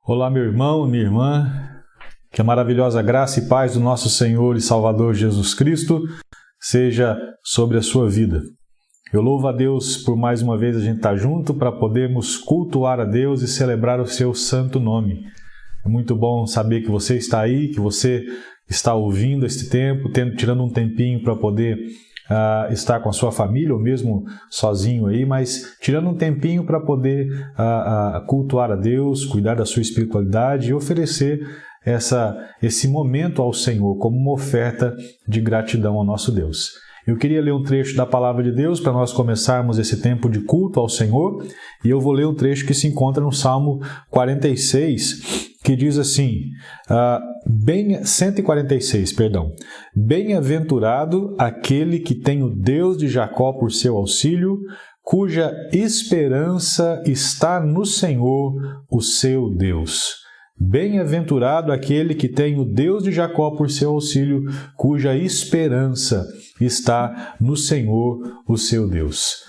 Olá, meu irmão, minha irmã, que a maravilhosa graça e paz do nosso Senhor e Salvador Jesus Cristo seja sobre a sua vida. Eu louvo a Deus por mais uma vez a gente estar junto para podermos cultuar a Deus e celebrar o seu santo nome. É muito bom saber que você está aí, que você está ouvindo este tempo, tirando um tempinho para poder estar com a sua família, ou mesmo sozinho aí, mas tirando um tempinho para poder cultuar a Deus, cuidar da sua espiritualidade e oferecer esse momento ao Senhor como uma oferta de gratidão ao nosso Deus. Eu queria ler um trecho da Palavra de Deus para nós começarmos esse tempo de culto ao Senhor, e eu vou ler um trecho que se encontra no Salmo 46, que diz assim, 146, Bem-aventurado aquele que tem o Deus de Jacó por seu auxílio, cuja esperança está no Senhor, o seu Deus. Bem-aventurado aquele que tem o Deus de Jacó por seu auxílio, cuja esperança está no Senhor, o seu Deus.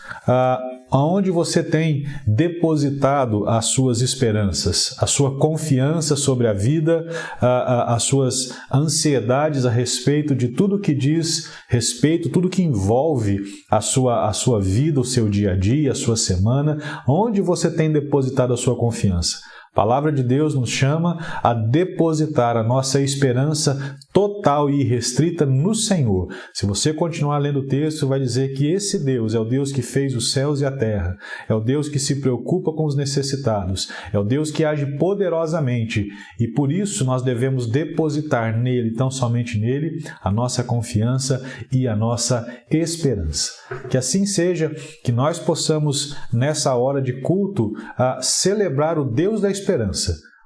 Aonde você tem depositado as suas esperanças, a sua confiança sobre a vida, as suas ansiedades a respeito de tudo que diz respeito, tudo que envolve a sua vida, o seu dia a dia, a sua semana, onde você tem depositado a sua confiança? A Palavra de Deus nos chama a depositar a nossa esperança total e irrestrita no Senhor. Se você continuar lendo o texto, vai dizer que esse Deus é o Deus que fez os céus e a terra, é o Deus que se preocupa com os necessitados, é o Deus que age poderosamente, e por isso nós devemos depositar nele, tão somente nele, a nossa confiança e a nossa esperança. Que assim seja, que nós possamos nessa hora de culto celebrar o Deus da esperança,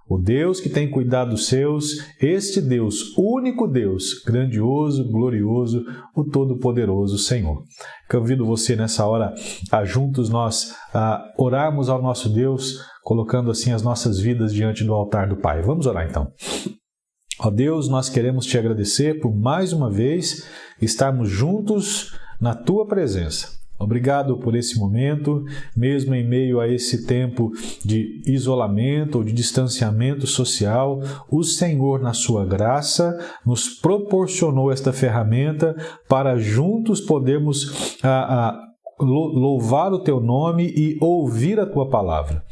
o Deus que tem cuidado dos seus, este Deus, único Deus, grandioso, glorioso, o Todo-Poderoso Senhor. Convido você nessa hora a juntos nós orarmos ao nosso Deus, colocando assim as nossas vidas diante do altar do Pai. Vamos orar então. Ó Deus, nós queremos te agradecer por mais uma vez estarmos juntos na tua presença. Obrigado por esse momento, mesmo em meio a esse tempo de isolamento ou de distanciamento social, o Senhor, na sua graça, nos proporcionou esta ferramenta para juntos podermos louvar o teu nome e ouvir a tua palavra.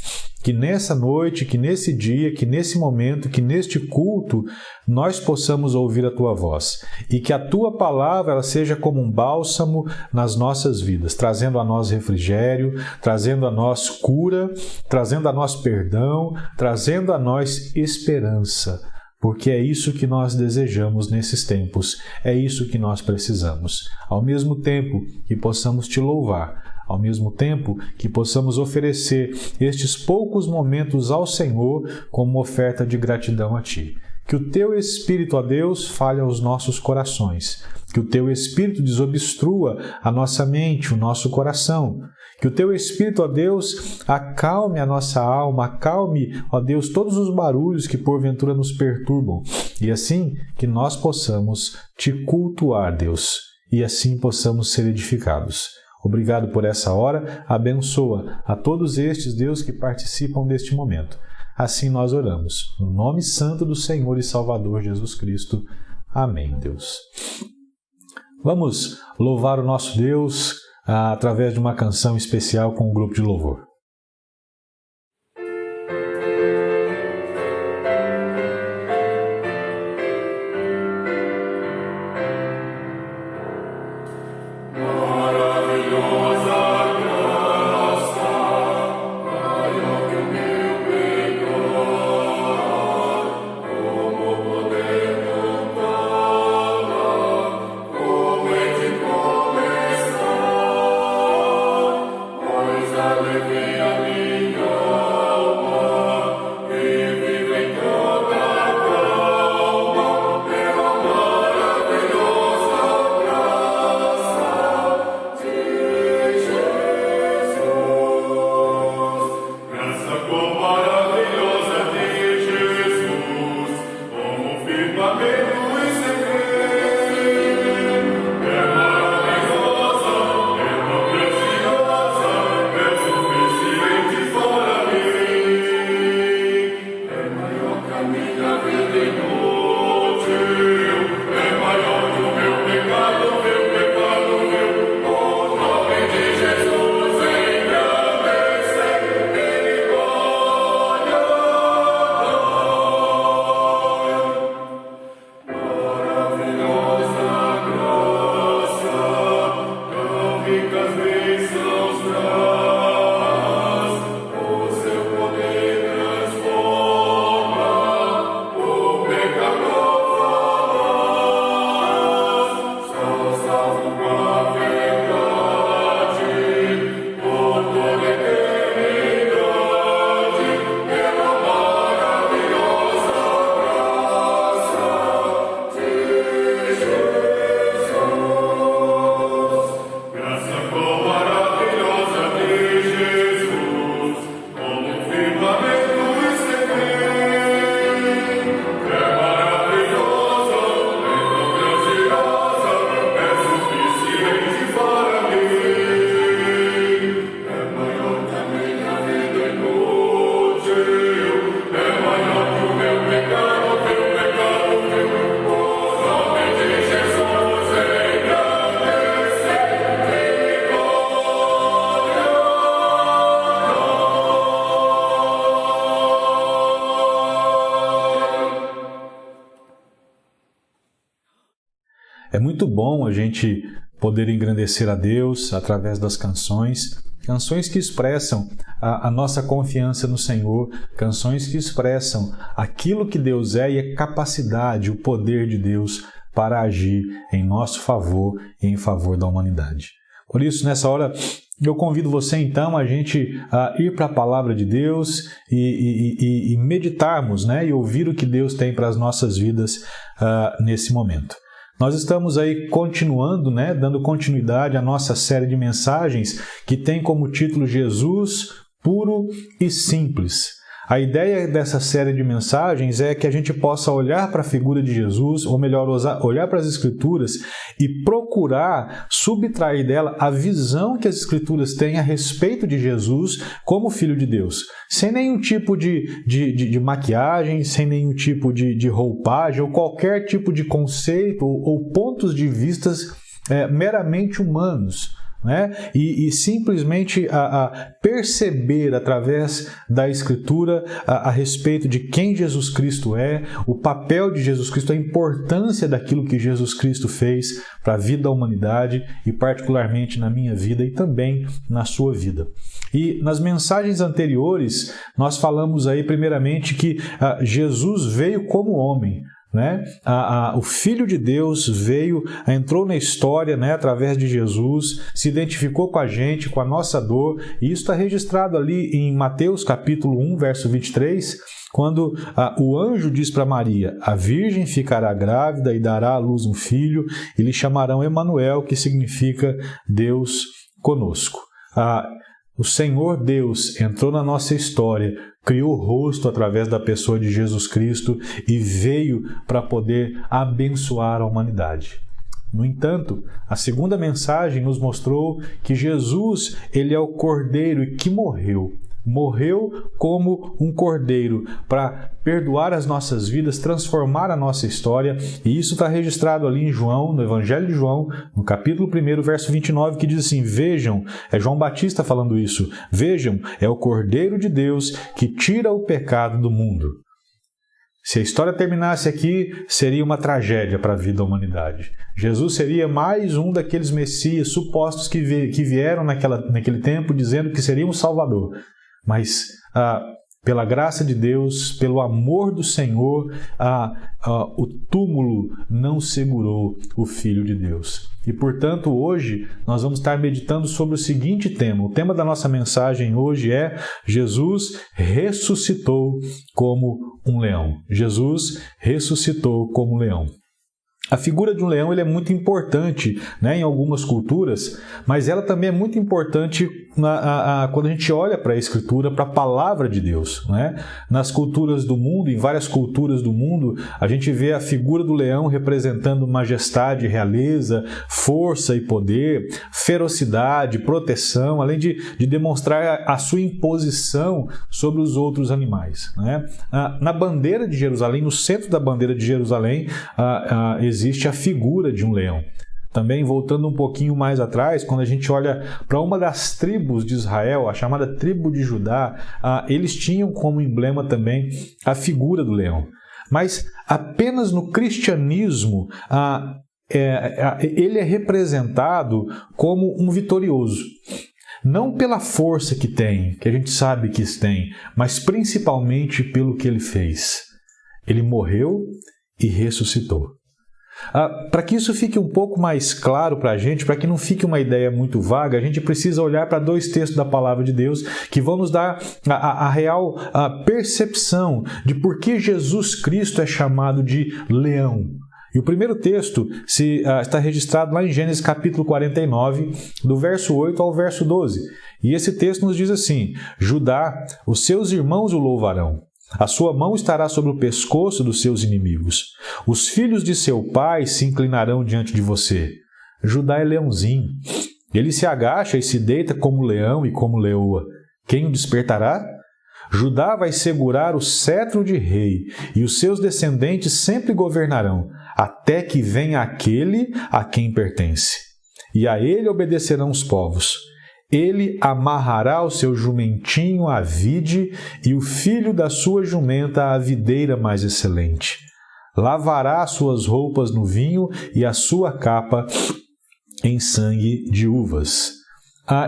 Que nessa noite, que nesse dia, que nesse momento, que neste culto, nós possamos ouvir a Tua voz. E que a Tua palavra ela seja como um bálsamo nas nossas vidas, trazendo a nós refrigério, trazendo a nós cura, trazendo a nós perdão, trazendo a nós esperança. Porque é isso que nós desejamos nesses tempos, é isso que nós precisamos. Ao mesmo tempo que possamos Te louvar, ao mesmo tempo que possamos oferecer estes poucos momentos ao Senhor como oferta de gratidão a Ti. Que o Teu Espírito, ó Deus, fale aos nossos corações. Que o Teu Espírito desobstrua a nossa mente, o nosso coração. Que o Teu Espírito, ó Deus, acalme a nossa alma, acalme, ó Deus, todos os barulhos que porventura nos perturbam. E assim que nós possamos Te cultuar, Deus, e assim possamos ser edificados. Obrigado por essa hora, abençoa a todos estes, Deus, que participam deste momento. Assim nós oramos, no nome santo do Senhor e Salvador Jesus Cristo. Amém, Deus. Vamos louvar o nosso Deus através de uma canção especial com o grupo de louvor. Living É muito bom a gente poder engrandecer a Deus através das canções, canções que expressam a nossa confiança no Senhor, canções que expressam aquilo que Deus é e a capacidade, o poder de Deus para agir em nosso favor e em favor da humanidade. Por isso, nessa hora, eu convido você então a gente ir para a Palavra de Deus e meditarmos, né, e ouvir o que Deus tem para as nossas vidas nesse momento. Nós estamos aí continuando, né, dando continuidade à nossa série de mensagens que tem como título Jesus, puro e simples. A ideia dessa série de mensagens é que a gente possa olhar para a figura de Jesus, ou melhor, olhar para as Escrituras e procurar subtrair dela a visão que as Escrituras têm a respeito de Jesus como Filho de Deus, sem nenhum tipo de maquiagem, sem nenhum tipo de roupagem, ou qualquer tipo de conceito ou pontos de vistas meramente humanos. Né? E simplesmente perceber através da Escritura a respeito de quem Jesus Cristo é, o papel de Jesus Cristo, a importância daquilo que Jesus Cristo fez para a vida da humanidade e particularmente na minha vida e também na sua vida. E nas mensagens anteriores nós falamos aí primeiramente que Jesus veio como homem. Né? O Filho de Deus entrou na história, né, através de Jesus, se identificou com a gente, com a nossa dor, e isso está registrado ali em Mateus capítulo 1, verso 23, quando o anjo diz para Maria: a virgem ficará grávida e dará à luz um filho, e lhe chamarão Emanuel, que significa Deus conosco. O Senhor Deus entrou na nossa história, criou o rosto através da pessoa de Jesus Cristo e veio para poder abençoar a humanidade. No entanto, a segunda mensagem nos mostrou que Jesus, ele é o Cordeiro que morreu como um cordeiro para perdoar as nossas vidas, transformar a nossa história, e isso está registrado ali em João, no Evangelho de João, no capítulo 1, verso 29, que diz assim: vejam, é João Batista falando isso, vejam, é o Cordeiro de Deus que tira o pecado do mundo. Se a história terminasse aqui, seria uma tragédia para a vida da humanidade. Jesus seria mais um daqueles messias supostos que vieram naquele tempo dizendo que seria um salvador. Mas, pela graça de Deus, pelo amor do Senhor, o túmulo não segurou o Filho de Deus. E, portanto, hoje nós vamos estar meditando sobre o seguinte tema. O tema da nossa mensagem hoje é: Jesus ressuscitou como um leão. Jesus ressuscitou como um leão. A figura de um leão ele é muito importante, né, em algumas culturas, mas ela também é muito importante quando a gente olha para a Escritura, para a Palavra de Deus. Né? Nas culturas do mundo, em várias culturas do mundo, a gente vê a figura do leão representando majestade, realeza, força e poder, ferocidade, proteção, além de demonstrar a sua imposição sobre os outros animais. Né? Na bandeira de Jerusalém, no centro da bandeira de Jerusalém, existe a figura de um leão. Também, voltando um pouquinho mais atrás, quando a gente olha para uma das tribos de Israel, a chamada tribo de Judá, eles tinham como emblema também a figura do leão. Mas apenas no cristianismo ele é representado como um vitorioso. Não pela força que tem, que a gente sabe que tem, mas principalmente pelo que ele fez. Ele morreu e ressuscitou. Para que isso fique um pouco mais claro para a gente, para que não fique uma ideia muito vaga, a gente precisa olhar para dois textos da Palavra de Deus que vão nos dar a real percepção de por que Jesus Cristo é chamado de leão. E o primeiro texto está registrado lá em Gênesis capítulo 49, do verso 8 ao verso 12. E esse texto nos diz assim: Judá, os seus irmãos o louvarão. A sua mão estará sobre o pescoço dos seus inimigos. Os filhos de seu pai se inclinarão diante de você. Judá é leãozinho. Ele se agacha e se deita como leão e como leoa. Quem o despertará? Judá vai segurar o cetro de rei, e os seus descendentes sempre governarão, até que venha aquele a quem pertence. E a ele obedecerão os povos. Ele amarrará o seu jumentinho à vide e o filho da sua jumenta à videira mais excelente. Lavará as suas roupas no vinho e a sua capa em sangue de uvas.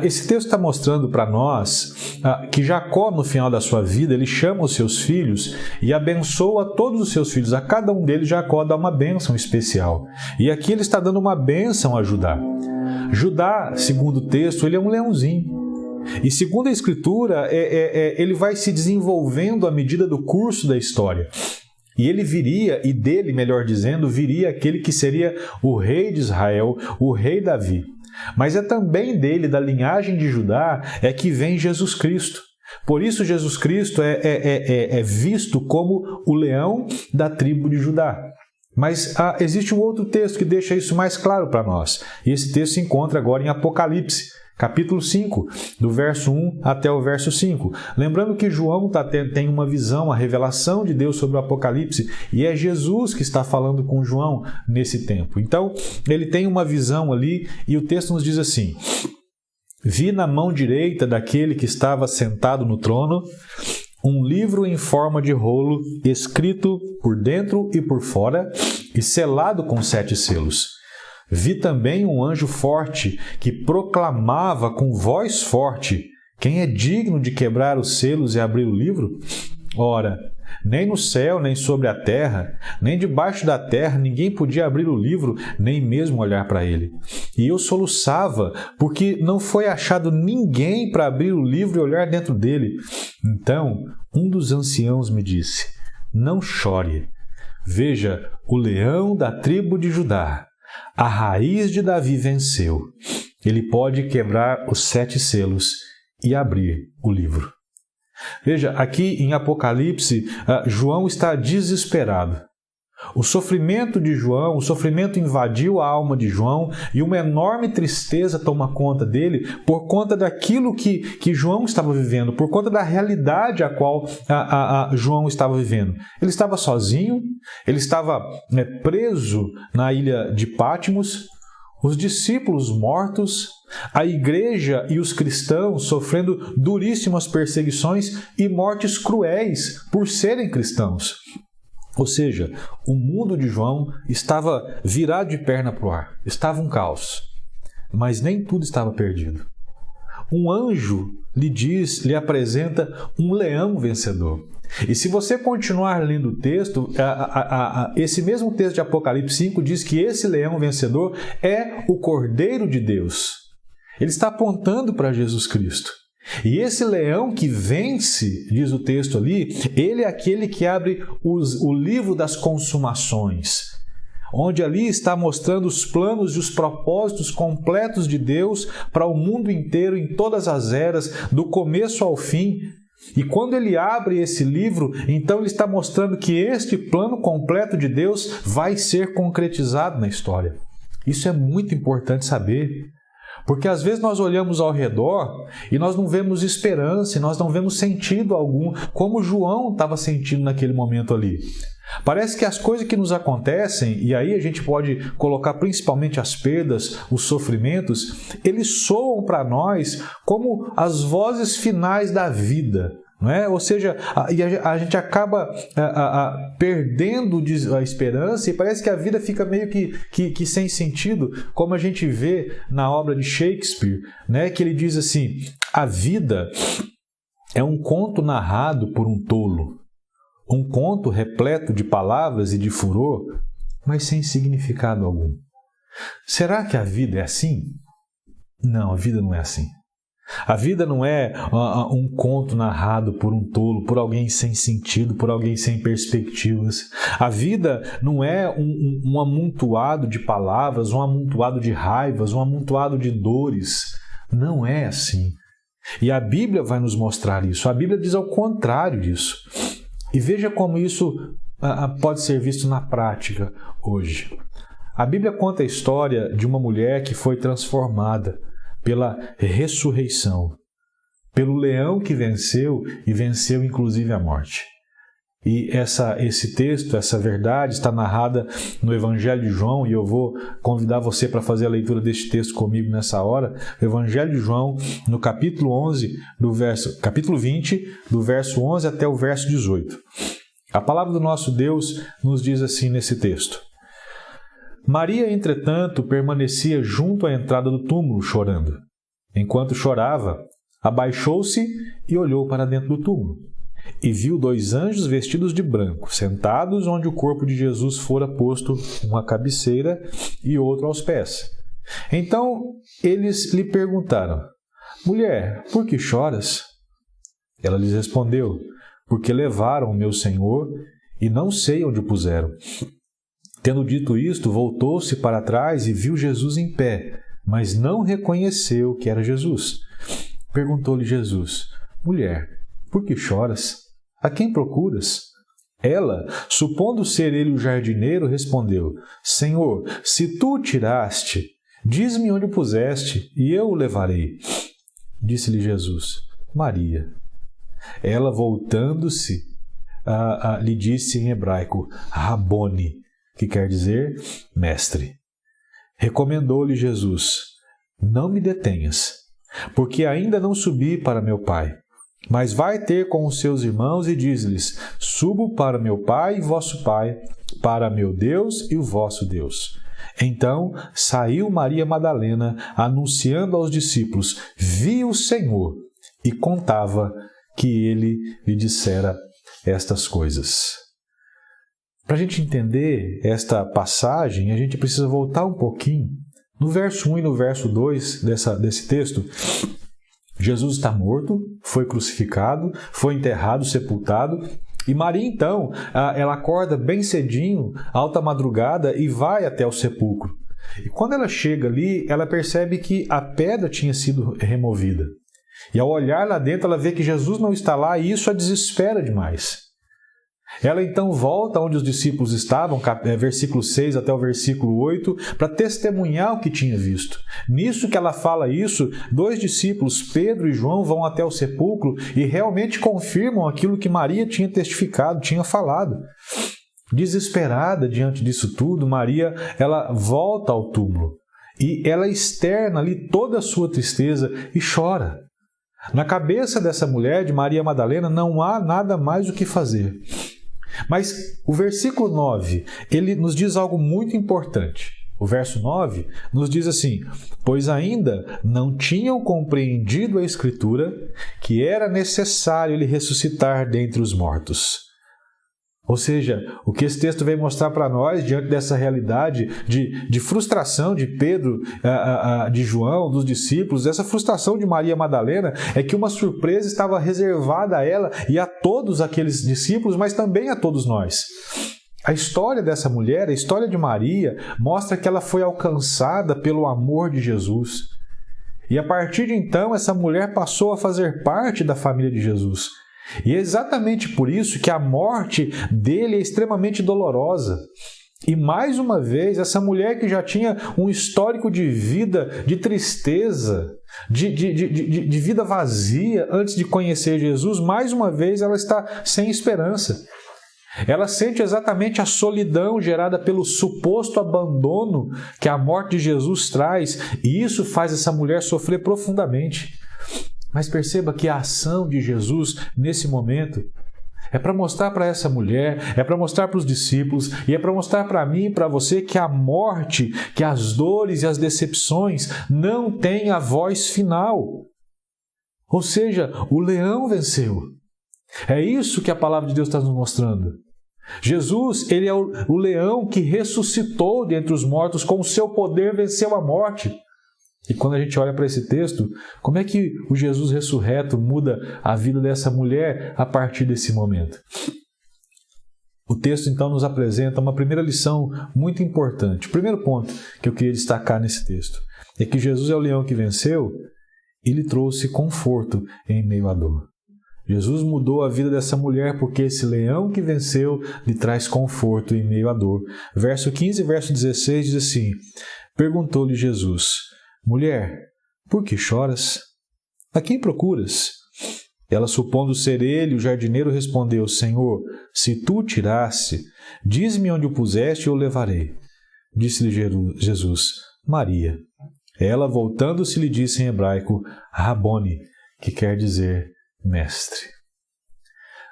Esse texto está mostrando para nós que Jacó, no final da sua vida, ele chama os seus filhos e abençoa todos os seus filhos. A cada um deles, Jacó dá uma bênção especial. E aqui ele está dando uma bênção a Judá. Judá, segundo o texto, ele é um leãozinho. E segundo a Escritura, ele vai se desenvolvendo à medida do curso da história. E ele viria, e dele, melhor dizendo, viria aquele que seria o rei de Israel, o rei Davi. Mas é também dele, da linhagem de Judá, que vem Jesus Cristo. Por isso Jesus Cristo é visto como o leão da tribo de Judá. Mas existe um outro texto que deixa isso mais claro para nós. E esse texto se encontra agora em Apocalipse, capítulo 5, do verso 1 até o verso 5. Lembrando que João tem uma visão, a revelação de Deus sobre o Apocalipse, e é Jesus que está falando com João nesse tempo. Então, ele tem uma visão ali, e o texto nos diz assim: Vi na mão direita daquele que estava sentado no trono um livro em forma de rolo, escrito por dentro e por fora, e selado com 7 selos. Vi também um anjo forte que proclamava com voz forte: Quem é digno de quebrar os selos e abrir o livro? Ora, nem no céu, nem sobre a terra, nem debaixo da terra, ninguém podia abrir o livro, nem mesmo olhar para ele. E eu soluçava, porque não foi achado ninguém para abrir o livro e olhar dentro dele. Então, um dos anciãos me disse: Não chore. Veja, o leão da tribo de Judá, a raiz de Davi, venceu. Ele pode quebrar os 7 selos e abrir o livro. Veja, aqui em Apocalipse, João está desesperado. O sofrimento de João, o sofrimento invadiu a alma de João e uma enorme tristeza toma conta dele por conta daquilo que João estava vivendo, por conta da realidade a qual João estava vivendo. Ele estava sozinho, ele estava preso na ilha de Patmos, os discípulos mortos, a igreja e os cristãos sofrendo duríssimas perseguições e mortes cruéis por serem cristãos. Ou seja, o mundo de João estava virado de perna para o ar, estava um caos, mas nem tudo estava perdido. Um anjo lhe apresenta um leão vencedor. E se você continuar lendo o texto, esse mesmo texto de Apocalipse 5 diz que esse leão vencedor é o Cordeiro de Deus. Ele está apontando para Jesus Cristo. E esse leão que vence, diz o texto ali, ele é aquele que abre o livro das consumações, onde ali está mostrando os planos e os propósitos completos de Deus para o mundo inteiro, em todas as eras, do começo ao fim. E quando ele abre esse livro, então ele está mostrando que este plano completo de Deus vai ser concretizado na história. Isso é muito importante saber. Porque às vezes nós olhamos ao redor e nós não vemos esperança, e nós não vemos sentido algum, como João estava sentindo naquele momento ali. Parece que as coisas que nos acontecem, e aí a gente pode colocar principalmente as perdas, os sofrimentos, eles soam para nós como as vozes finais da vida. Não é? Ou seja, a gente acaba perdendo a esperança e parece que a vida fica meio que sem sentido, como a gente vê na obra de Shakespeare, né? Que ele diz assim: a vida é um conto narrado por um tolo, um conto repleto de palavras e de furor, mas sem significado algum. Será que a vida é assim? Não, a vida não é assim. A vida não é um conto narrado por um tolo, por alguém sem sentido, por alguém sem perspectivas. A vida não é um amontoado de palavras, um amontoado de raivas, um amontoado de dores. Não é assim. E a Bíblia vai nos mostrar isso. A Bíblia diz ao contrário disso. E veja como isso pode ser visto na prática hoje. A Bíblia conta a história de uma mulher que foi transformada pela ressurreição. pelo leão que venceu e venceu inclusive a morte. E esse texto, essa verdade está narrada no Evangelho de João, e eu vou convidar você para fazer a leitura deste texto comigo nessa hora. O Evangelho de João, no capítulo 20, do verso 11 até o verso 18. A palavra do nosso Deus nos diz assim nesse texto: Maria, entretanto, permanecia junto à entrada do túmulo, chorando. Enquanto chorava, abaixou-se e olhou para dentro do túmulo. E viu 2 anjos vestidos de branco, sentados onde o corpo de Jesus fora posto, um à cabeceira e outro aos pés. Então eles lhe perguntaram: Mulher, por que choras? Ela lhes respondeu: Porque levaram o meu Senhor e não sei onde o puseram. Tendo dito isto, voltou-se para trás e viu Jesus em pé, mas não reconheceu que era Jesus. Perguntou-lhe Jesus: Mulher, por que choras? A quem procuras? Ela, supondo ser ele o jardineiro, respondeu: Senhor, se tu o tiraste, diz-me onde o puseste, e eu o levarei. Disse-lhe Jesus: Maria. Ela, voltando-se, lhe disse em hebraico: Rabone, que quer dizer mestre. Recomendou-lhe Jesus: Não me detenhas, porque ainda não subi para meu Pai. Mas vai ter com os seus irmãos e diz-lhes: Subo para meu Pai e vosso Pai, para meu Deus e o vosso Deus. Então saiu Maria Madalena, anunciando aos discípulos: Vi o Senhor, e contava que ele lhe dissera estas coisas. Para a gente entender esta passagem, a gente precisa voltar um pouquinho. No verso 1 e no verso 2 desse texto, Jesus está morto, foi crucificado, foi enterrado, sepultado. E Maria, então, ela acorda bem cedinho, alta madrugada, e vai até o sepulcro. E quando ela chega ali, ela percebe que a pedra tinha sido removida. E ao olhar lá dentro, ela vê que Jesus não está lá, e isso a desespera demais. Ela então volta onde os discípulos estavam, versículo 6 até o versículo 8, para testemunhar o que tinha visto. Nisso que ela fala isso, 2 discípulos, Pedro e João, vão até o sepulcro e realmente confirmam aquilo que Maria tinha testificado, tinha falado. Desesperada diante disso tudo, Maria, ela volta ao túmulo e ela externa ali toda a sua tristeza e chora. Na cabeça dessa mulher, de Maria Madalena, não há nada mais o que fazer. Mas o versículo 9, ele nos diz algo muito importante. O verso 9 nos diz assim: Pois ainda não tinham compreendido a Escritura que era necessário ele ressuscitar dentre os mortos. Ou seja, o que esse texto vem mostrar para nós, diante dessa realidade de frustração de Pedro, de João, dos discípulos, essa frustração de Maria Madalena, é que uma surpresa estava reservada a ela e a todos aqueles discípulos, mas também a todos nós. A história dessa mulher, a história de Maria, mostra que ela foi alcançada pelo amor de Jesus. E a partir de então, essa mulher passou a fazer parte da família de Jesus. E é exatamente por isso que a morte dele é extremamente dolorosa. E mais uma vez, essa mulher que já tinha um histórico de vida, de tristeza, de vida vazia antes de conhecer Jesus, mais uma vez ela está sem esperança. Ela sente exatamente a solidão gerada pelo suposto abandono que a morte de Jesus traz, e isso faz essa mulher sofrer profundamente. Mas perceba que a ação de Jesus nesse momento é para mostrar para essa mulher, é para mostrar para os discípulos e é para mostrar para mim e para você que a morte, que as dores e as decepções não têm a voz final. Ou seja, o leão venceu. É isso que a palavra de Deus está nos mostrando. Jesus, ele é o leão que ressuscitou dentre os mortos, com o seu poder venceu a morte. E quando a gente olha para esse texto, como é que o Jesus ressurreto muda a vida dessa mulher a partir desse momento? O texto então nos apresenta uma primeira lição muito importante. O primeiro ponto que eu queria destacar nesse texto é que Jesus é o leão que venceu e lhe trouxe conforto em meio à dor. Jesus mudou a vida dessa mulher porque esse leão que venceu lhe traz conforto em meio à dor. Verso 15 e verso 16 diz assim: Perguntou-lhe Jesus: Mulher, por que choras? A quem procuras? Ela, supondo ser ele, o jardineiro, respondeu: Senhor, se tu o tirasse, diz-me onde o puseste e eu o levarei. Disse-lhe Jesus: Maria. Ela, voltando-se, lhe disse em hebraico: Rabone, que quer dizer mestre.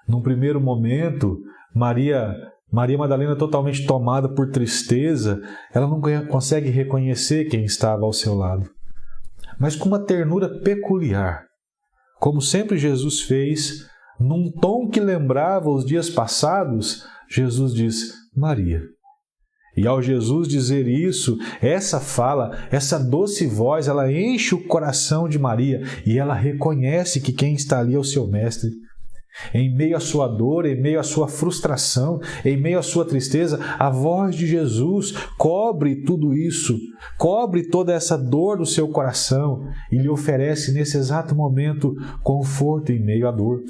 Num primeiro momento, Maria Madalena, totalmente tomada por tristeza, ela não consegue reconhecer quem estava ao seu lado. Mas com uma ternura peculiar, como sempre Jesus fez, num tom que lembrava os dias passados, Jesus diz: Maria. E ao Jesus dizer isso, essa fala, essa doce voz, ela enche o coração de Maria e ela reconhece que quem está ali é o seu mestre. Em meio à sua dor, em meio à sua frustração, em meio à sua tristeza, a voz de Jesus cobre tudo isso, cobre toda essa dor do seu coração e lhe oferece nesse exato momento conforto em meio à dor.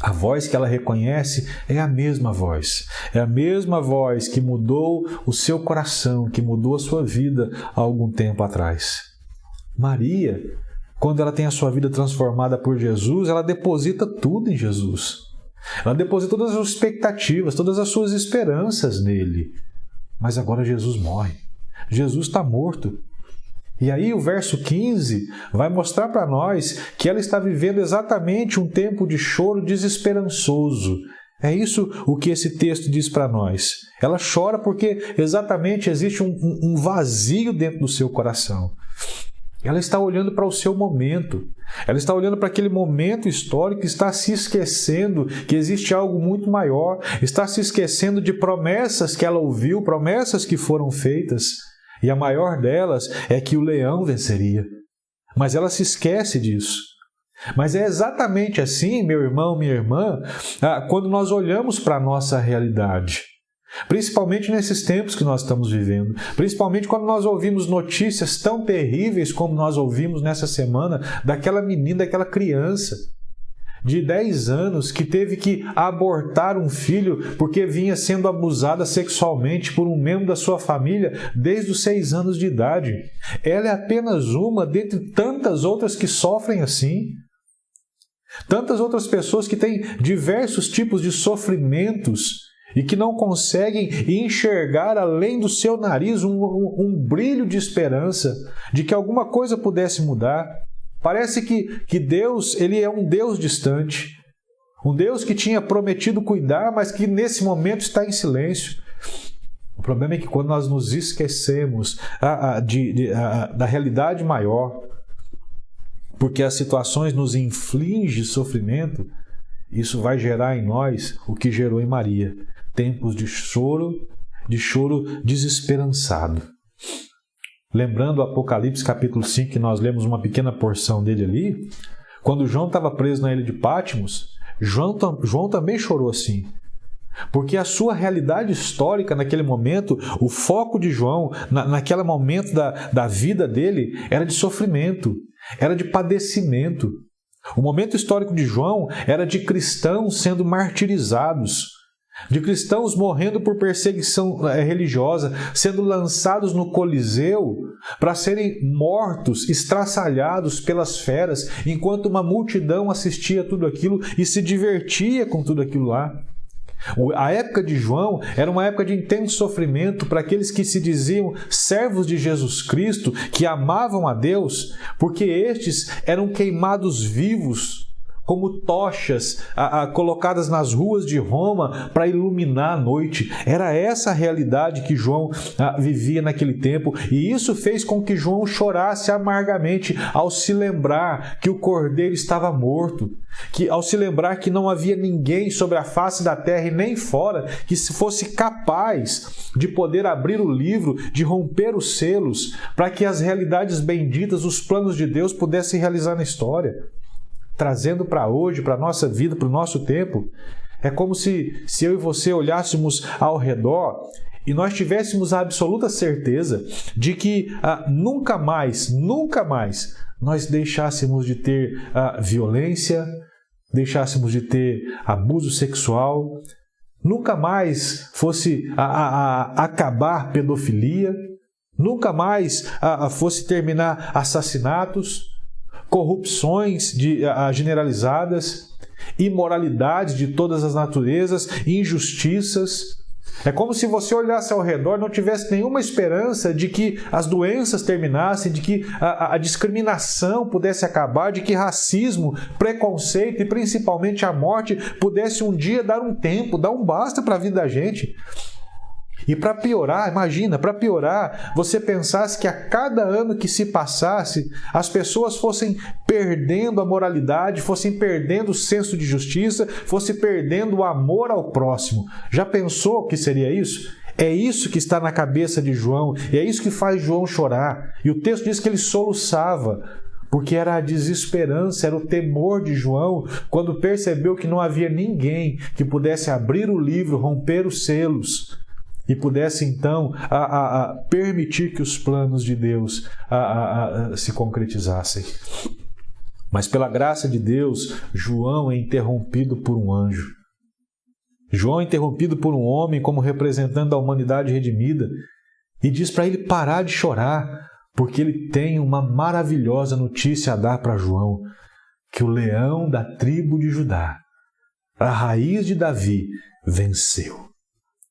A voz que ela reconhece é a mesma voz. É a mesma voz que mudou o seu coração, que mudou a sua vida há algum tempo atrás. Maria, quando ela tem a sua vida transformada por Jesus, ela deposita tudo em Jesus. Ela deposita todas as suas expectativas, todas as suas esperanças nele. Mas agora Jesus morre. Jesus está morto. E aí o verso 15 vai mostrar para nós que ela está vivendo exatamente um tempo de choro desesperançoso. É isso o que esse texto diz para nós. Ela chora porque exatamente existe um vazio dentro do seu coração. Ela está olhando para o seu momento. Ela está olhando para aquele momento histórico e está se esquecendo que existe algo muito maior. Está se esquecendo de promessas que ela ouviu, promessas que foram feitas. E a maior delas é que o leão venceria. Mas ela se esquece disso. Mas é exatamente assim, meu irmão, minha irmã, quando nós olhamos para a nossa realidade. Principalmente nesses tempos que nós estamos vivendo. Principalmente quando nós ouvimos notícias tão terríveis como nós ouvimos nessa semana daquela menina, daquela criança de 10 anos que teve que abortar um filho porque vinha sendo abusada sexualmente por um membro da sua família desde os 6 anos de idade. Ela é apenas uma dentre tantas outras que sofrem assim. Tantas outras pessoas que têm diversos tipos de sofrimentos e que não conseguem enxergar além do seu nariz um brilho de esperança de que alguma coisa pudesse mudar. Parece que Deus, ele é um Deus distante, um Deus que tinha prometido cuidar, mas que nesse momento está em silêncio. O problema é que quando nós nos esquecemos da realidade maior, porque as situações nos infligem sofrimento, isso vai gerar em nós o que gerou em Maria, tempos de choro desesperançado. Lembrando o Apocalipse capítulo 5, que nós lemos uma pequena porção dele ali, quando João estava preso na ilha de Patmos, João também chorou assim. Porque a sua realidade histórica naquele momento, o foco de João, naquele momento da vida dele, era de sofrimento, era de padecimento. O momento histórico de João era de cristãos sendo martirizados, de cristãos morrendo por perseguição religiosa, sendo lançados no Coliseu para serem mortos, estraçalhados pelas feras, enquanto uma multidão assistia tudo aquilo e se divertia com tudo aquilo lá. A época de João era uma época de intenso sofrimento para aqueles que se diziam servos de Jesus Cristo, que amavam a Deus, porque estes eram queimados vivos como tochas colocadas nas ruas de Roma para iluminar a noite. Era essa a realidade que João vivia naquele tempo, e isso fez com que João chorasse amargamente ao se lembrar que o Cordeiro estava morto, ao se lembrar que não havia ninguém sobre a face da terra e nem fora que fosse capaz de poder abrir o livro, de romper os selos, para que as realidades benditas, os planos de Deus pudessem realizar na história. Trazendo para hoje, para a nossa vida, para o nosso tempo, é como se eu e você olhássemos ao redor e nós tivéssemos a absoluta certeza de que nunca mais nós deixássemos de ter violência, deixássemos de ter abuso sexual, nunca mais fosse acabar pedofilia, nunca mais fosse terminar assassinatos. corrupções generalizadas, imoralidades de todas as naturezas, injustiças. É como se você olhasse ao redor e não tivesse nenhuma esperança de que as doenças terminassem, de que a discriminação pudesse acabar, de que racismo, preconceito e principalmente a morte pudesse um dia dar um tempo, dar um basta para a vida da gente. E para piorar, imagina, para piorar, você pensasse que a cada ano que se passasse, as pessoas fossem perdendo a moralidade, fossem perdendo o senso de justiça, fossem perdendo o amor ao próximo. Já pensou que seria isso? É isso que está na cabeça de João, e é isso que faz João chorar. E o texto diz que ele soluçava, porque era a desesperança, era o temor de João, quando percebeu que não havia ninguém que pudesse abrir o livro, romper os selos, e pudesse então permitir que os planos de Deus se concretizassem. Mas pela graça de Deus, João é interrompido por um anjo. João é interrompido por um homem como representante da humanidade redimida e diz para ele parar de chorar, porque ele tem uma maravilhosa notícia a dar para João, que o leão da tribo de Judá, a raiz de Davi, venceu.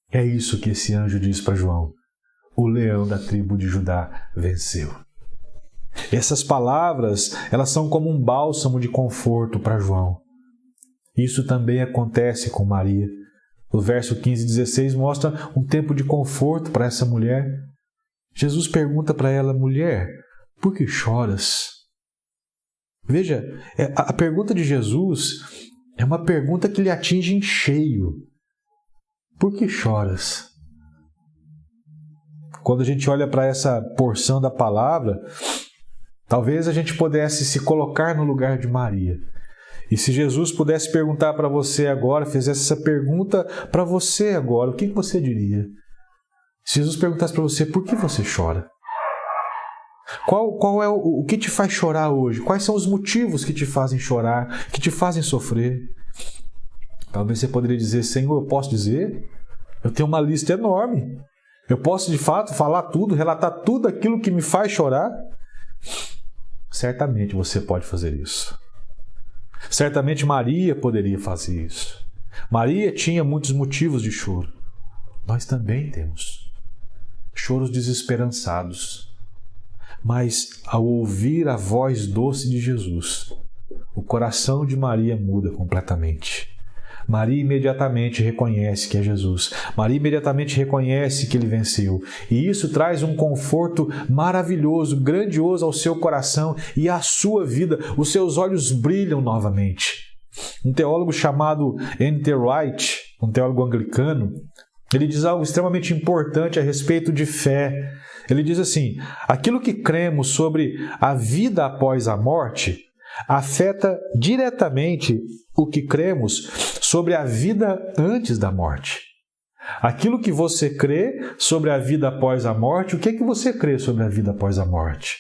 É isso que esse anjo diz para João. O leão da tribo de Judá venceu. Essas palavras, elas são como um bálsamo de conforto para João. Isso também acontece com Maria. O verso 15 e 16 mostra um tempo de conforto para essa mulher. Jesus pergunta para ela: mulher, por que choras? Veja, a pergunta de Jesus é uma pergunta que lhe atinge em cheio. Por que choras? Quando a gente olha para essa porção da palavra, talvez a gente pudesse se colocar no lugar de Maria. E se Jesus pudesse perguntar para você agora, fizesse essa pergunta para você agora, o que você diria? Se Jesus perguntasse para você: por que você chora? Qual é o que te faz chorar hoje? Quais são os motivos que te fazem chorar, que te fazem sofrer? Talvez você poderia dizer: Senhor, eu posso dizer? Eu tenho uma lista enorme. Eu posso, de fato, falar tudo, relatar tudo aquilo que me faz chorar? Certamente você pode fazer isso. Certamente Maria poderia fazer isso. Maria tinha muitos motivos de choro. Nós também temos. Choros desesperançados. Mas, ao ouvir a voz doce de Jesus, o coração de Maria muda completamente. Maria imediatamente reconhece que é Jesus. Maria imediatamente reconhece que ele venceu. E isso traz um conforto maravilhoso, grandioso ao seu coração e à sua vida. Os seus olhos brilham novamente. Um teólogo chamado N.T. Wright, um teólogo anglicano, ele diz algo extremamente importante a respeito de fé. Ele diz assim: aquilo que cremos sobre a vida após a morte afeta diretamente o que cremos sobre a vida antes da morte. Aquilo que você crê sobre a vida após a morte, o que é que você crê sobre a vida após a morte?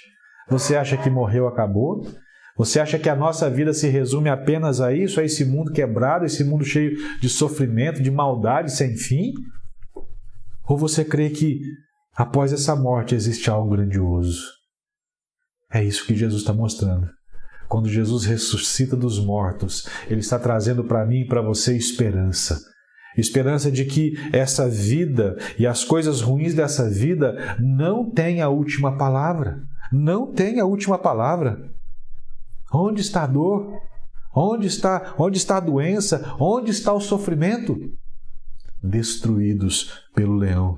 Você acha que morreu, acabou? Você acha que a nossa vida se resume apenas a isso, a esse mundo quebrado, esse mundo cheio de sofrimento, de maldade sem fim? Ou você crê que após essa morte existe algo grandioso? É isso que Jesus está mostrando. Quando Jesus ressuscita dos mortos, Ele está trazendo para mim e para você esperança. Esperança de que essa vida e as coisas ruins dessa vida não têm a última palavra. Não tem a última palavra. Onde está a dor? Onde está a doença? Onde está o sofrimento? Destruídos pelo leão.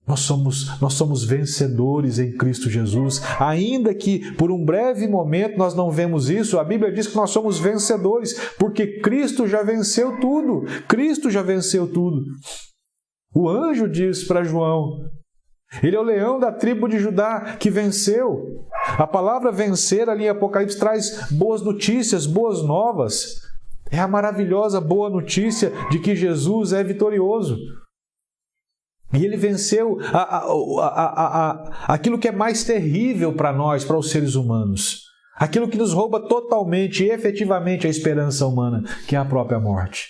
Nós somos vencedores em Cristo Jesus. Ainda que por um breve momento nós não vemos isso, a Bíblia diz que nós somos vencedores, porque Cristo já venceu tudo. Cristo já venceu tudo. O anjo diz para João: ele é o leão da tribo de Judá que venceu. A palavra vencer ali em Apocalipse traz boas notícias, boas novas. É a maravilhosa boa notícia de que Jesus é vitorioso. E ele venceu aquilo que é mais terrível para nós, para os seres humanos. Aquilo que nos rouba totalmente e efetivamente a esperança humana, que é a própria morte.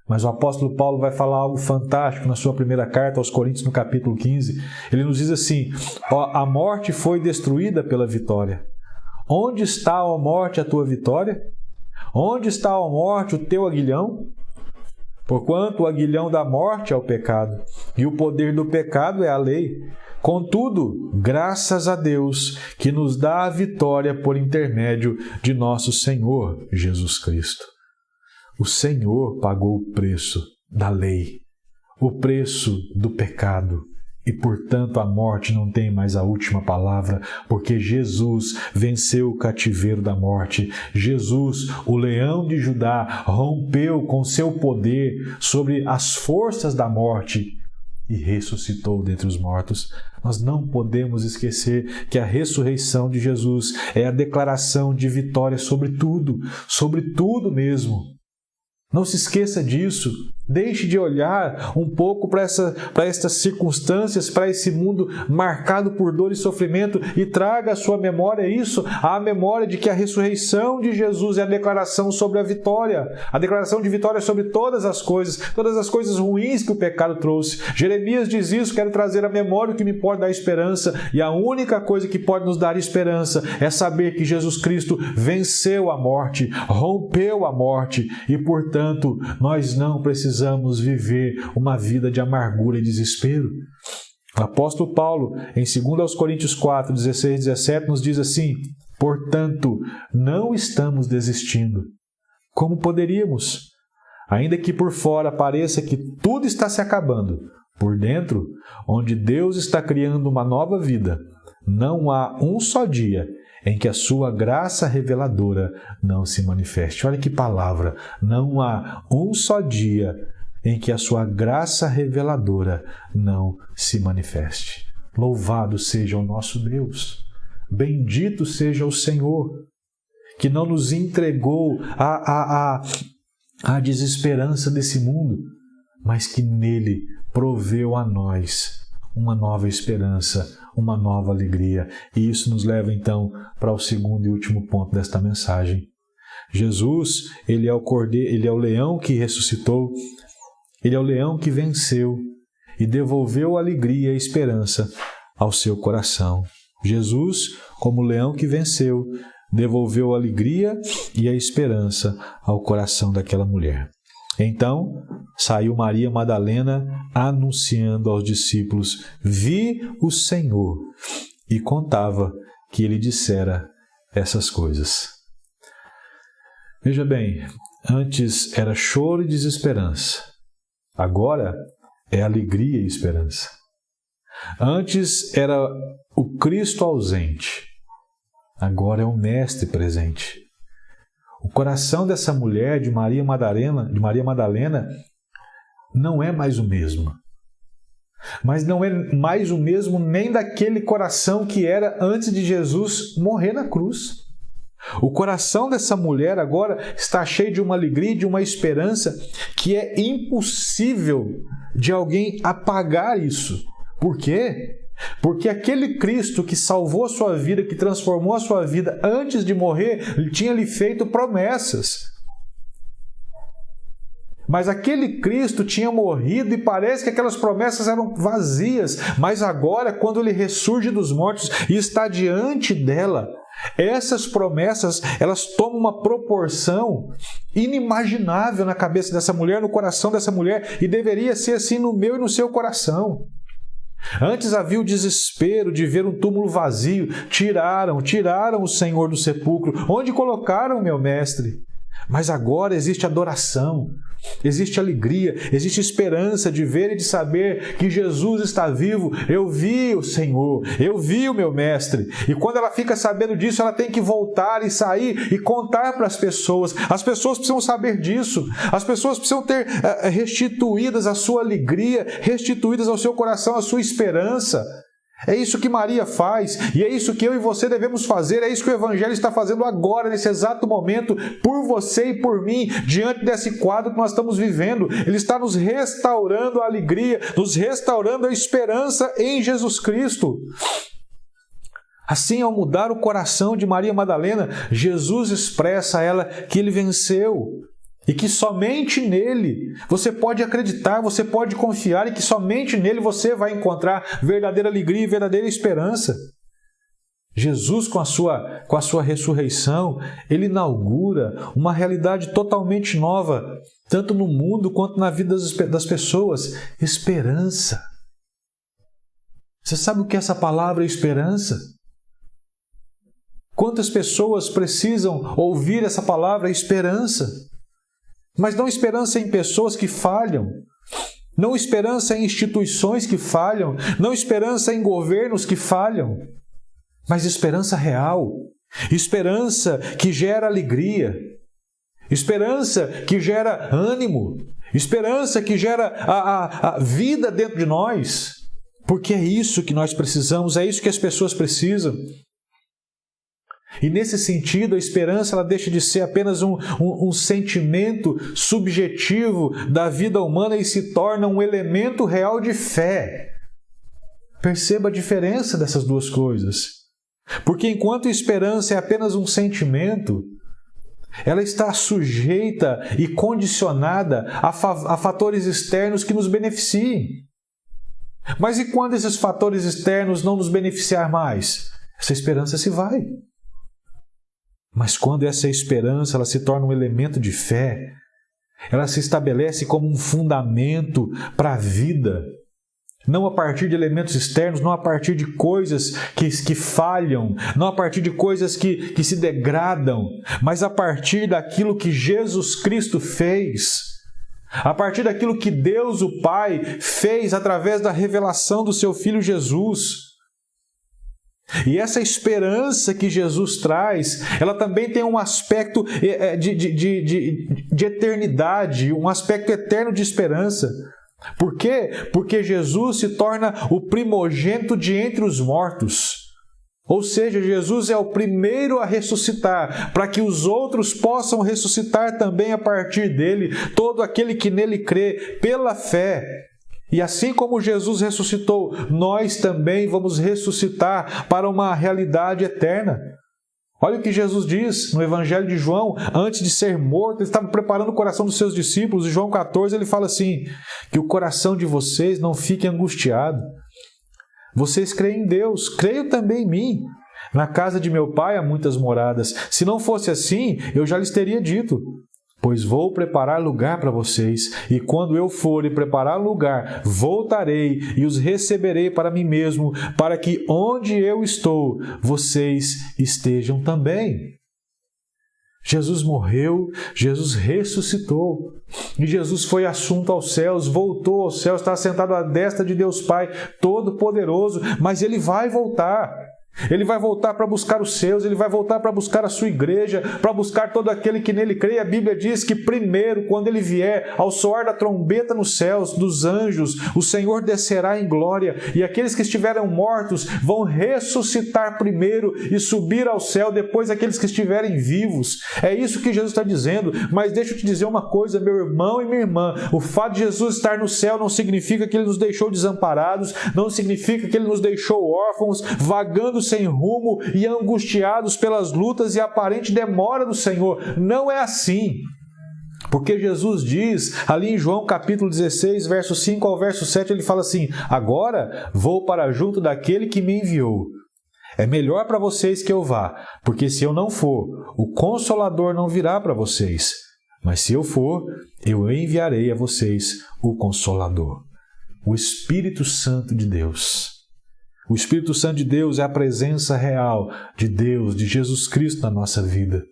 Mas o apóstolo Paulo vai falar algo fantástico na sua primeira carta aos Coríntios, no capítulo 15. Ele nos diz assim: a morte foi destruída pela vitória. Onde está, ó morte, a tua vitória? Onde está, ó morte, o teu aguilhão? Porquanto o aguilhão da morte é o pecado, e o poder do pecado é a lei. Contudo, graças a Deus, que nos dá a vitória por intermédio de nosso Senhor Jesus Cristo. O Senhor pagou o preço da lei, o preço do pecado. E, portanto, a morte não tem mais a última palavra, porque Jesus venceu o cativeiro da morte. Jesus, o leão de Judá, rompeu com seu poder sobre as forças da morte e ressuscitou dentre os mortos. Nós não podemos esquecer que a ressurreição de Jesus é a declaração de vitória sobre tudo mesmo. Não se esqueça disso. Deixe de olhar um pouco para estas circunstâncias, para esse mundo marcado por dor e sofrimento e traga à sua memória isso, a memória de que a ressurreição de Jesus é a declaração sobre a vitória, a declaração de vitória sobre todas as coisas ruins que o pecado trouxe. Jeremias diz isso: quero trazer à memória o que me pode dar esperança, e a única coisa que pode nos dar esperança é saber que Jesus Cristo venceu a morte, rompeu a morte e, portanto, nós não precisamos viver uma vida de amargura e desespero. O apóstolo Paulo, em 2 Coríntios 4, 16 e 17, nos diz assim: portanto, não estamos desistindo, como poderíamos. Ainda que por fora pareça que tudo está se acabando, por dentro, onde Deus está criando uma nova vida, não há um só dia em que a sua graça reveladora não se manifeste. Olha que palavra! Não há um só dia em que a sua graça reveladora não se manifeste. Louvado seja o nosso Deus! Bendito seja o Senhor, que não nos entregou à desesperança desse mundo, mas que nele proveu a nós uma nova esperança, uma nova alegria. E isso nos leva então para o segundo e último ponto desta mensagem. Jesus, ele é o cordeiro, ele é o leão que ressuscitou, ele é o leão que venceu e devolveu alegria e esperança ao seu coração. Jesus, como leão que venceu, devolveu a alegria e a esperança ao coração daquela mulher. Então, saiu Maria Madalena anunciando aos discípulos: vi o Senhor, e contava que ele dissera essas coisas. Veja bem, antes era choro e desesperança, agora é alegria e esperança. Antes era o Cristo ausente, agora é o Mestre presente. O coração dessa mulher, de Maria Madalena, não é mais o mesmo. Mas não é mais o mesmo nem daquele coração que era antes de Jesus morrer na cruz. O coração dessa mulher agora está cheio de uma alegria e de uma esperança que é impossível de alguém apagar isso. Por quê? Porque aquele Cristo que salvou a sua vida, que transformou a sua vida antes de morrer, tinha lhe feito promessas. Mas aquele Cristo tinha morrido e parece que aquelas promessas eram vazias. Mas agora, quando ele ressurge dos mortos e está diante dela, essas promessas, elas tomam uma proporção inimaginável na cabeça dessa mulher, no coração dessa mulher, e deveria ser assim no meu e no seu coração. Antes havia o desespero de ver um túmulo vazio. Tiraram o Senhor do sepulcro. Onde colocaram o meu mestre? Mas agora existe adoração, existe alegria, existe esperança de ver e de saber que Jesus está vivo. Eu vi o Senhor, eu vi o meu mestre. E quando ela fica sabendo disso, ela tem que voltar e sair e contar para as pessoas. As pessoas precisam saber disso. As pessoas precisam ter restituídas a sua alegria, restituídas ao seu coração a sua esperança. É isso que Maria faz, e é isso que eu e você devemos fazer, é isso que o Evangelho está fazendo agora, nesse exato momento, por você e por mim, diante desse quadro que nós estamos vivendo. Ele está nos restaurando a alegria, nos restaurando a esperança em Jesus Cristo. Assim, ao mudar o coração de Maria Madalena, Jesus expressa a ela que ele venceu. E que somente nele você pode acreditar, você pode confiar, e que somente nele você vai encontrar verdadeira alegria e verdadeira esperança. Jesus, com a sua ressurreição, Ele inaugura uma realidade totalmente nova, tanto no mundo quanto na vida das pessoas. Esperança. Você sabe o que é essa palavra esperança? Quantas pessoas precisam ouvir essa palavra esperança? Mas não esperança em pessoas que falham, não esperança em instituições que falham, não esperança em governos que falham, mas esperança real, esperança que gera alegria, esperança que gera ânimo, esperança que gera a vida dentro de nós, porque é isso que nós precisamos, é isso que as pessoas precisam. E nesse sentido, a esperança ela deixa de ser apenas um sentimento subjetivo da vida humana e se torna um elemento real de fé. Perceba a diferença dessas duas coisas. Porque enquanto a esperança é apenas um sentimento, ela está sujeita e condicionada a fatores externos que nos beneficiem. Mas e quando esses fatores externos não nos beneficiar mais? Essa esperança se vai. Mas quando essa esperança ela se torna um elemento de fé, ela se estabelece como um fundamento para a vida, não a partir de elementos externos, não a partir de coisas que falham, não a partir de coisas que se degradam, mas a partir daquilo que Jesus Cristo fez, a partir daquilo que Deus, o Pai, fez através da revelação do seu Filho Jesus. E essa esperança que Jesus traz, ela também tem um aspecto de eternidade, um aspecto eterno de esperança. Por quê? Porque Jesus se torna o primogênito de entre os mortos. Ou seja, Jesus é o primeiro a ressuscitar, para que os outros possam ressuscitar também a partir dele, todo aquele que nele crê, pela fé. E assim como Jesus ressuscitou, nós também vamos ressuscitar para uma realidade eterna. Olha o que Jesus diz no Evangelho de João, antes de ser morto, ele estava preparando o coração dos seus discípulos. Em João 14 ele fala assim, que o coração de vocês não fique angustiado. Vocês creem em Deus, creio também em mim. Na casa de meu Pai há muitas moradas. Se não fosse assim, eu já lhes teria dito. Pois vou preparar lugar para vocês, e quando eu for e preparar lugar, voltarei e os receberei para mim mesmo, para que onde eu estou, vocês estejam também. Jesus morreu, Jesus ressuscitou, e Jesus foi assunto aos céus, voltou aos céus, está sentado à destra de Deus Pai Todo-Poderoso, mas Ele vai voltar. Ele vai voltar para buscar os seus, Ele vai voltar para buscar a sua igreja, para buscar todo aquele que nele crê. A Bíblia diz que primeiro, quando Ele vier, ao soar da trombeta nos céus, dos anjos, o Senhor descerá em glória, e aqueles que estiverem mortos vão ressuscitar primeiro e subir ao céu, depois aqueles que estiverem vivos. É isso que Jesus está dizendo. Mas deixa eu te dizer uma coisa, meu irmão e minha irmã, o fato de Jesus estar no céu não significa que Ele nos deixou desamparados, não significa que Ele nos deixou órfãos, vagando sem rumo e angustiados pelas lutas e aparente demora do Senhor. Não é assim. Porque Jesus diz, ali em João capítulo 16, verso 5 ao verso 7, Ele fala assim, agora vou para junto daquele que me enviou. É melhor para vocês que eu vá, porque se eu não for, o Consolador não virá para vocês. Mas se eu for, eu enviarei a vocês o Consolador, o Espírito Santo de Deus. O Espírito Santo de Deus é a presença real de Deus, de Jesus Cristo na nossa vida.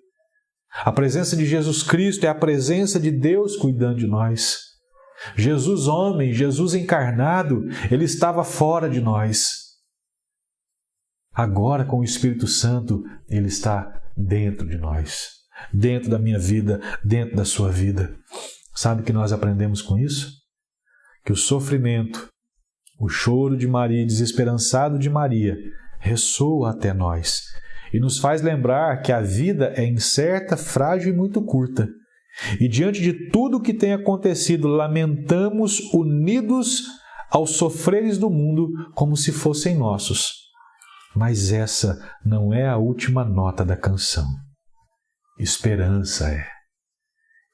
A presença de Jesus Cristo é a presença de Deus cuidando de nós. Jesus homem, Jesus encarnado, Ele estava fora de nós. Agora, com o Espírito Santo, Ele está dentro de nós, dentro da minha vida, dentro da sua vida. Sabe o que nós aprendemos com isso? Que o sofrimento, o choro de Maria, desesperançado de Maria, ressoa até nós e nos faz lembrar que a vida é incerta, frágil e muito curta. E diante de tudo o que tem acontecido, lamentamos unidos aos sofreres do mundo como se fossem nossos. Mas essa não é a última nota da canção. Esperança é.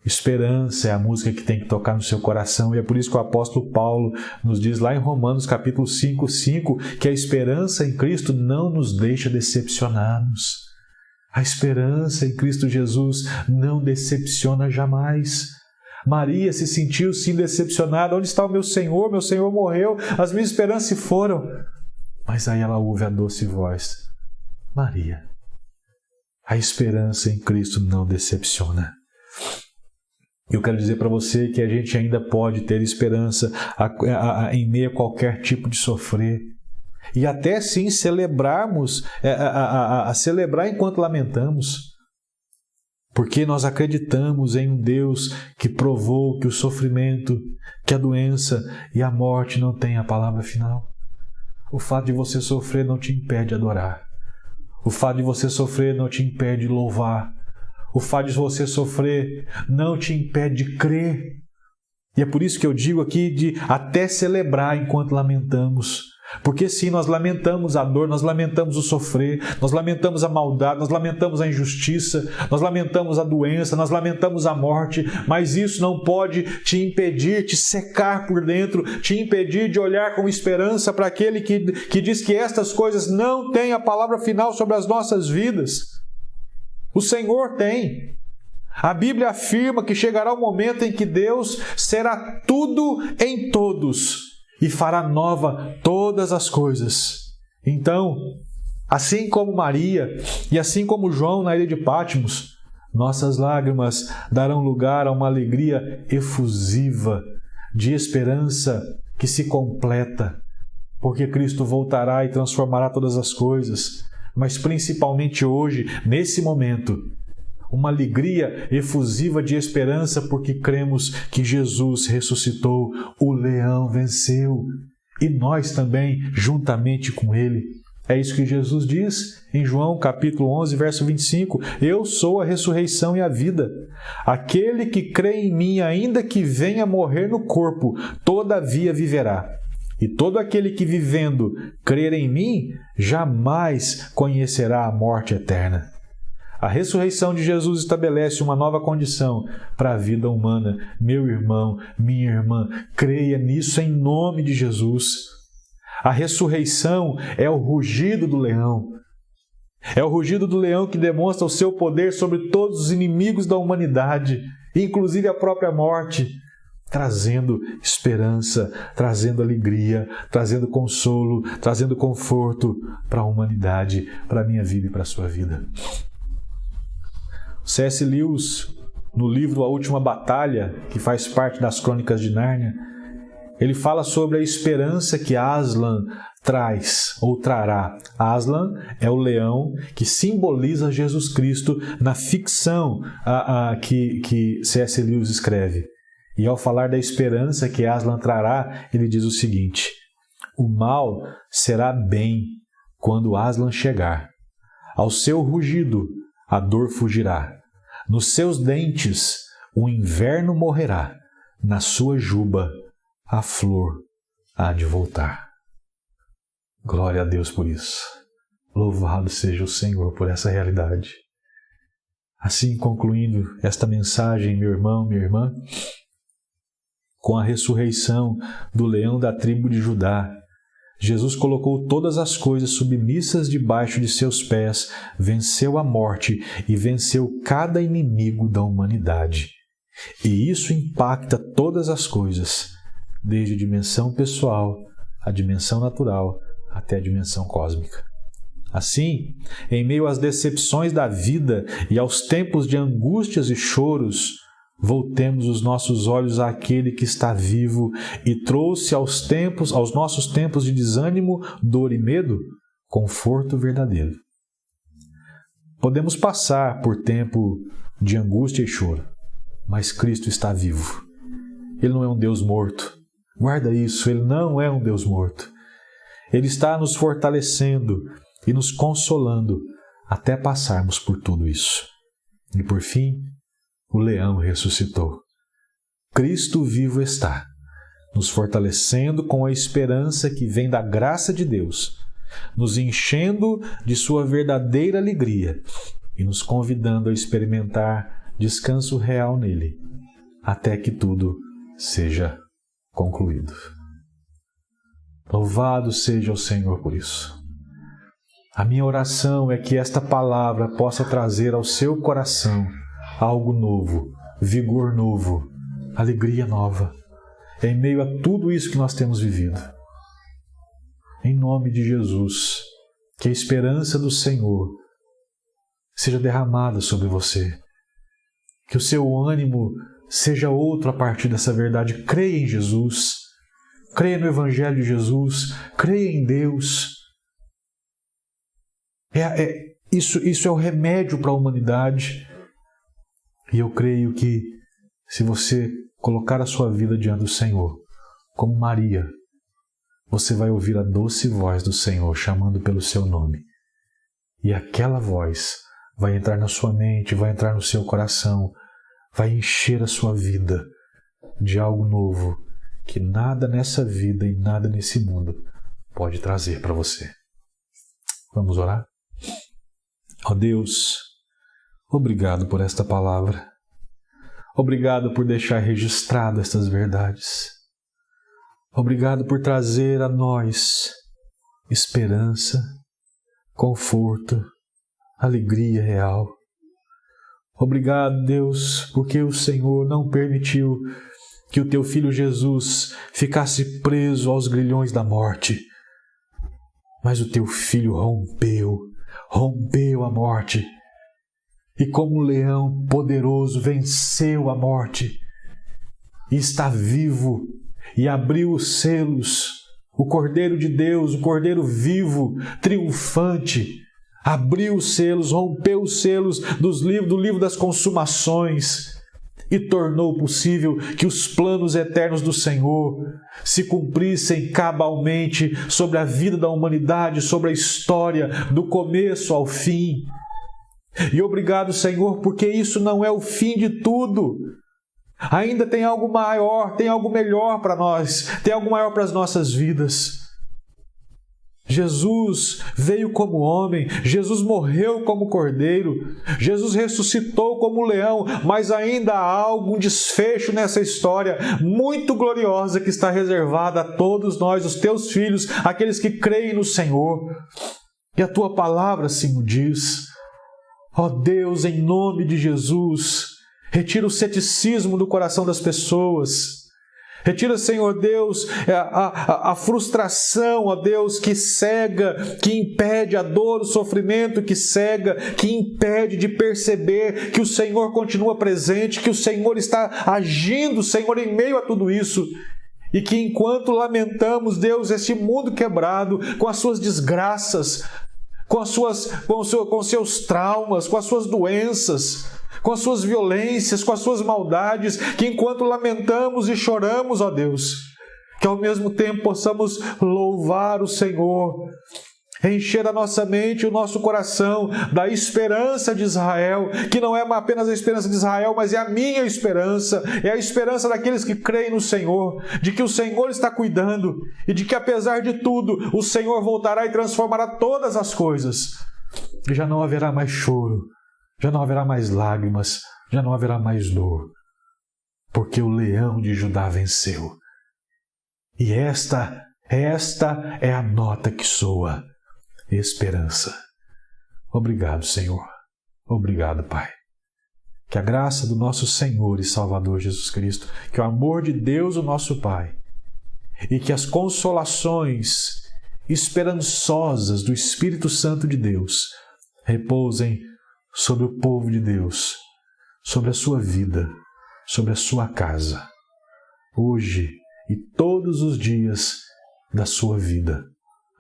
Esperança é a música que tem que tocar no seu coração, e é por isso que o apóstolo Paulo nos diz lá em Romanos capítulo 5:5 que a esperança em Cristo não nos deixa decepcionados. A esperança em Cristo Jesus não decepciona jamais. Maria se sentiu sim decepcionada. Onde está o meu Senhor? Meu Senhor morreu, as minhas esperanças se foram. Mas aí ela ouve a doce voz: Maria, a esperança em Cristo não decepciona. Eu quero dizer para você que a gente ainda pode ter esperança em meio a qualquer tipo de sofrer. E até sim celebrarmos, celebrar enquanto lamentamos. Porque nós acreditamos em um Deus que provou que o sofrimento, que a doença e a morte não têm a palavra final. O fato de você sofrer não te impede de adorar. O fato de você sofrer não te impede de louvar. O fato de você sofrer não te impede de crer. E é por isso que eu digo aqui de até celebrar enquanto lamentamos. Porque sim, nós lamentamos a dor, nós lamentamos o sofrer, nós lamentamos a maldade, nós lamentamos a injustiça, nós lamentamos a doença, nós lamentamos a morte, mas isso não pode te impedir, te secar por dentro, te impedir de olhar com esperança para aquele que diz que estas coisas não têm a palavra final sobre as nossas vidas. O Senhor tem. A Bíblia afirma que chegará o momento em que Deus será tudo em todos e fará nova todas as coisas. Então, assim como Maria e assim como João na ilha de Patmos, nossas lágrimas darão lugar a uma alegria efusiva de esperança que se completa, porque Cristo voltará e transformará todas as coisas, mas principalmente hoje, nesse momento, uma alegria efusiva de esperança, porque cremos que Jesus ressuscitou, o leão venceu, e nós também, juntamente com ele. É isso que Jesus diz em João capítulo 11, verso 25. Eu sou a ressurreição e a vida. Aquele que crê em mim, ainda que venha morrer no corpo, todavia viverá. E todo aquele que vivendo crer em mim, jamais conhecerá a morte eterna. A ressurreição de Jesus estabelece uma nova condição para a vida humana. Meu irmão, minha irmã, creia nisso em nome de Jesus. A ressurreição é o rugido do leão. É o rugido do leão que demonstra o seu poder sobre todos os inimigos da humanidade, inclusive a própria morte, trazendo esperança, trazendo alegria, trazendo consolo, trazendo conforto para a humanidade, para a minha vida e para a sua vida. C.S. Lewis, no livro A Última Batalha, que faz parte das Crônicas de Nárnia, ele fala sobre a esperança que Aslan traz ou trará. Aslan é o leão que simboliza Jesus Cristo na ficção que C.S. Lewis escreve. E ao falar da esperança que Aslan trará, ele diz o seguinte: o mal será bem quando Aslan chegar. Ao seu rugido, a dor fugirá. Nos seus dentes, o inverno morrerá. Na sua juba, a flor há de voltar. Glória a Deus por isso. Louvado seja o Senhor por essa realidade. Assim, concluindo esta mensagem, meu irmão, minha irmã, com a ressurreição do leão da tribo de Judá, Jesus colocou todas as coisas submissas debaixo de seus pés, venceu a morte e venceu cada inimigo da humanidade. E isso impacta todas as coisas, desde a dimensão pessoal, a dimensão natural, até a dimensão cósmica. Assim, em meio às decepções da vida e aos tempos de angústias e choros, voltemos os nossos olhos àquele que está vivo e trouxe aos nossos tempos de desânimo, dor e medo, conforto verdadeiro. Podemos passar por tempo de angústia e choro, mas Cristo está vivo. Ele não é um Deus morto. Guarda isso, Ele não é um Deus morto. Ele está nos fortalecendo e nos consolando até passarmos por tudo isso. E por fim, o leão ressuscitou. Cristo vivo está, nos fortalecendo com a esperança que vem da graça de Deus, nos enchendo de sua verdadeira alegria e nos convidando a experimentar descanso real nele, até que tudo seja concluído. Louvado seja o Senhor por isso. A minha oração é que esta palavra possa trazer ao seu coração algo novo, vigor novo, alegria nova, em meio a tudo isso que nós temos vivido. Em nome de Jesus, que a esperança do Senhor seja derramada sobre você, que o seu ânimo seja outro a partir dessa verdade. Creia em Jesus, creia no Evangelho de Jesus, creia em Deus. Isso é o remédio para a humanidade. E eu creio que se você colocar a sua vida diante do Senhor, como Maria, você vai ouvir a doce voz do Senhor chamando pelo seu nome. E aquela voz vai entrar na sua mente, vai entrar no seu coração, vai encher a sua vida de algo novo que nada nessa vida e nada nesse mundo pode trazer para você. Vamos orar? Ó Deus, obrigado por esta palavra. Obrigado por deixar registrado estas verdades. Obrigado por trazer a nós esperança, conforto, alegria real. Obrigado, Deus, porque o Senhor não permitiu que o Teu Filho Jesus ficasse preso aos grilhões da morte. Mas o Teu Filho rompeu a morte. E como um leão poderoso venceu a morte. E está vivo e abriu os selos. O Cordeiro de Deus, o Cordeiro vivo, triunfante, abriu os selos, rompeu os selos do livro das consumações e tornou possível que os planos eternos do Senhor se cumprissem cabalmente sobre a vida da humanidade, sobre a história, do começo ao fim. E obrigado, Senhor, porque isso não é o fim de tudo. Ainda tem algo maior, tem algo melhor para nós, tem algo maior para as nossas vidas. Jesus veio como homem, Jesus morreu como cordeiro, Jesus ressuscitou como leão, mas ainda há algo, um desfecho nessa história muito gloriosa que está reservada a todos nós, os teus filhos, aqueles que creem no Senhor. E a tua palavra assim o diz. Ó Deus, em nome de Jesus, retira o ceticismo do coração das pessoas. Retira, Senhor Deus, a frustração, ó Deus, que cega, que impede a dor, o sofrimento que cega, que impede de perceber que o Senhor continua presente, que o Senhor está agindo, Senhor, em meio a tudo isso. E que enquanto lamentamos, Deus, este mundo quebrado, com as suas desgraças, com os seus traumas, com as suas doenças, com as suas violências, com as suas maldades, que enquanto lamentamos e choramos, ó Deus, que ao mesmo tempo possamos louvar o Senhor, encher a nossa mente e o nosso coração da esperança de Israel, que não é apenas a esperança de Israel, mas é a minha esperança, é a esperança daqueles que creem no Senhor, de que o Senhor está cuidando e de que apesar de tudo, o Senhor voltará e transformará todas as coisas. E já não haverá mais choro, já não haverá mais lágrimas, já não haverá mais dor, porque o leão de Judá venceu. E esta é a nota que soa: esperança. Obrigado, Senhor. Obrigado, Pai. Que a graça do nosso Senhor e Salvador Jesus Cristo, que o amor de Deus, o nosso Pai, e que as consolações esperançosas do Espírito Santo de Deus repousem sobre o povo de Deus, sobre a sua vida, sobre a sua casa, hoje e todos os dias da sua vida,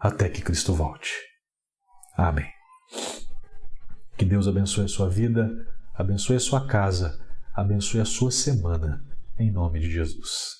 até que Cristo volte. Amém. Que Deus abençoe a sua vida, abençoe a sua casa, abençoe a sua semana, em nome de Jesus.